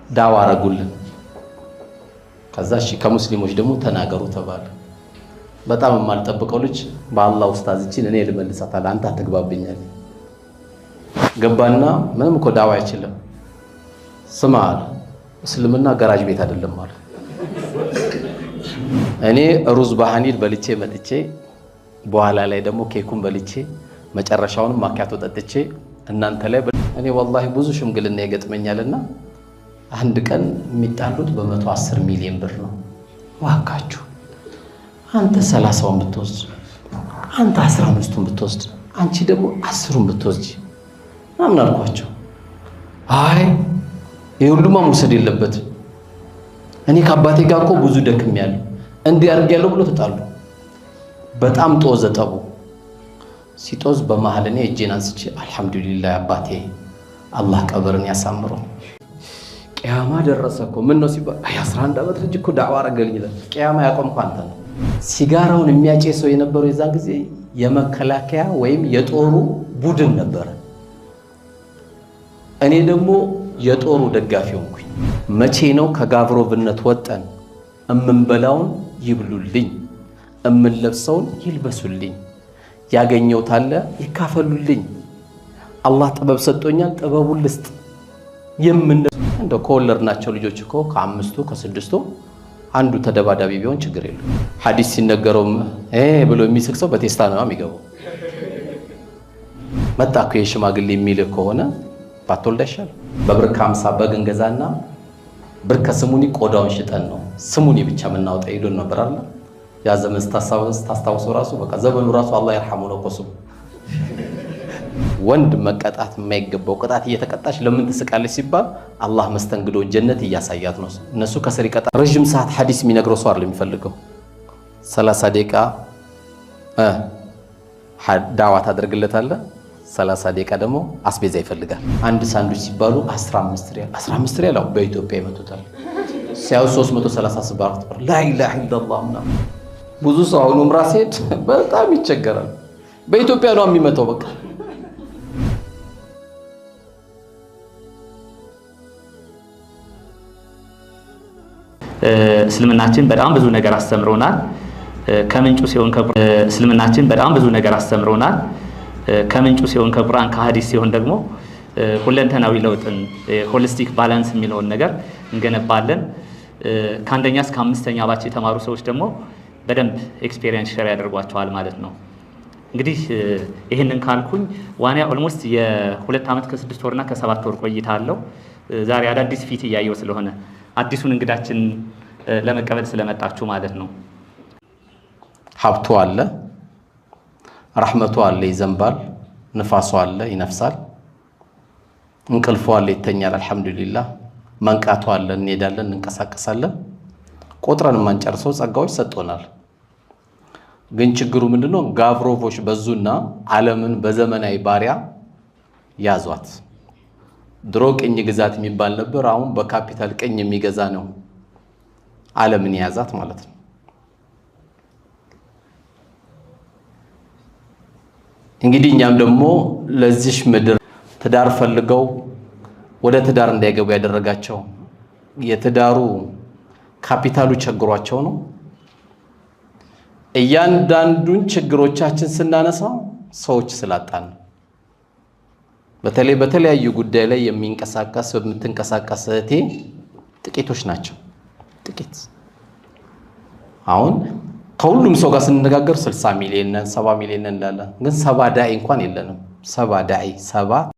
ዳዋ አረጉልን። ከዛ እሺ ከሙስሊሞች ደግሞ ተናገሩ ተባለ። በጣም የማልጠብቀው ልጅ በአላህ ኡስታዝ እቺን እኔ ልመልሳታል አንተ አትግባብኛል ገባና ምንም እኮ ዳዋ አይችልም። ስማ አለ እስልምና ገራጅ ቤት አይደለም ማለት እኔ ሩዝ ባህኒል በልቼ መጥቼ በኋላ ላይ ደግሞ ኬኩን በልቼ መጨረሻውን ማኪያቶ ጠጥቼ እናንተ ላይ እኔ ወላሂ ብዙ ሽምግልና ይገጥመኛልና አንድ ቀን የሚጣሉት በ110 ሚሊዮን ብር ነው። ዋካችሁ አንተ 30ውን ብትወስድ አንተ 15ቱን ብትወስድ አንቺ ደግሞ 10ውን ብትወስጂ ምናምን አልኳቸው። አይ ይሁሉማ መውሰድ የለበትም እኔ ከአባቴ ጋር እኮ ብዙ ደክሜያለሁ እንዲህ አድርጌያለሁ ብሎ ተጣሉ። በጣም ጦዘ ጠቡ። ሲጦዝ በመሃል እኔ እጄን አንስቼ አልሐምዱሊላህ አባቴ አላህ ቀብርን ያሳምረው። ቂያማ ደረሰ እኮ ምን ነው ሲባል አይ 11 ዓመት ልጅ እኮ ዳዕዋ አረገልኝ ይላል። ቂያማ ያቆምኩ አንተ ነው። ሲጋራውን የሚያጨሰው የነበረው የዛን ጊዜ የመከላከያ ወይም የጦሩ ቡድን ነበር። እኔ ደግሞ የጦሩ ደጋፊ ሆንኩኝ። መቼ ነው ከጋብሮብነት ወጠን እምንበላውን ይብሉልኝ እምንለብሰውን ይልበሱልኝ ያገኘው ታለ ይካፈሉልኝ አላህ ጥበብ ሰጥቶኛል ጥበቡን ልስጥ እንደው ከወለድናቸው ልጆች እኮ ከአምስቱ ከስድስቱ አንዱ ተደባዳቢ ቢሆን ችግር የለም። ሐዲስ ሲነገረው ብሎ የሚስቅ ሰው በቴስታ ነው የሚገባው። መጣኩ የሽማግሌ የሚል ከሆነ ባትወልድ አይሻልም? በብር 50 በግ እንገዛና ብር ከስሙኒ ቆዳውን ሽጠን ነው ስሙኒ ብቻ የምናወጣ ይሉን ነበር አይደል? ያ ዘመን ታስታውሰው ራሱ በቃ ዘመኑ ራሱ አላህ ይርሐሙ ነው ቆሱ። ወንድ መቀጣት የማይገባው ቅጣት እየተቀጣች ለምን ትስቃለች ሲባል አላህ መስተንግዶ ጀነት እያሳያት ነው። እነሱ ከስር ይቀጣ ረጅም ሰዓት ሐዲስ የሚነግረው ሰው አይደል የሚፈልገው 30 ደቂቃ ዳዋ ታደርግለታለህ 30 ደቂቃ ደግሞ አስቤዛ ይፈልጋል። አንድ ሳንዱች ሲባሉ 15 ሪያል በኢትዮጵያ ይመቱታል። ሲያው 337 ብር ላ ኢላሃ ኢላላህ ነው። ብዙ ሰው አሁን ዑምራ ሲሄድ በጣም ይቸገራል። በኢትዮጵያ ነው የሚመጣው በቃ እስልምናችን በጣም ብዙ ነገር አስተምሮናል። ከምንጩ ሲሆን እስልምናችን በጣም ብዙ ነገር አስተምሮናል። ከምንጩ ሲሆን ከቁርአን ከሐዲስ ሲሆን ደግሞ ሁለንተናዊ ለውጥን ሆሊስቲክ ባላንስ የሚለውን ነገር እንገነባለን። ከአንደኛ እስከ 5ኛ ባች የተማሩ ሰዎች ደግሞ በደንብ ኤክስፒሪየንስ ሼር ያደርጓቸዋል ማለት ነው። እንግዲህ ይሄንን ካልኩኝ ዋና ኦልሞስት የ2 ዓመት ከ6 ወርና ከ7 ወር ቆይታ አለው። ዛሬ አዳዲስ ፊት እያየው ስለሆነ አዲሱን እንግዳችን ለመቀበል ስለመጣችሁ ማለት ነው። ሀብቱ አለ ረህመቱ አለ ይዘንባል፣ ንፋሱ አለ ይነፍሳል፣ እንቅልፉ አለ ይተኛል አልহামዱሊላህ፣ መንቃቱ አለ እንሄዳለን እንንቀሳቀሳለን። ቆጥረን ማንጨርሰው ጸጋዎች ሰጥቶናል። ግን ችግሩ ምንድነው? ጋብሮቮች በዙና ዓለምን በዘመናዊ ባሪያ ያዟት። ድሮ ቅኝ ግዛት የሚባል ነበር። አሁን በካፒታል ቅኝ የሚገዛ ነው ዓለምን ያዛት ማለት ነው። እንግዲህ እኛም ደግሞ ለዚህ ምድር ትዳር ፈልገው ወደ ትዳር እንዳይገቡ ያደረጋቸው የትዳሩ ካፒታሉ ቸግሯቸው ነው። እያንዳንዱን ችግሮቻችን ስናነሳው ሰዎች ስላጣን በተለይ በተለያዩ ጉዳይ ላይ የምትንቀሳቀስ እህቴ ጥቂቶች ናቸው። ጥቂት አሁን ከሁሉም ሰው ጋር ስንነጋገር 60 ሚሊዮን 70 ሚሊዮን እንላለን። ግን 70 ዳኢ እንኳን የለንም። 70 ዳኢ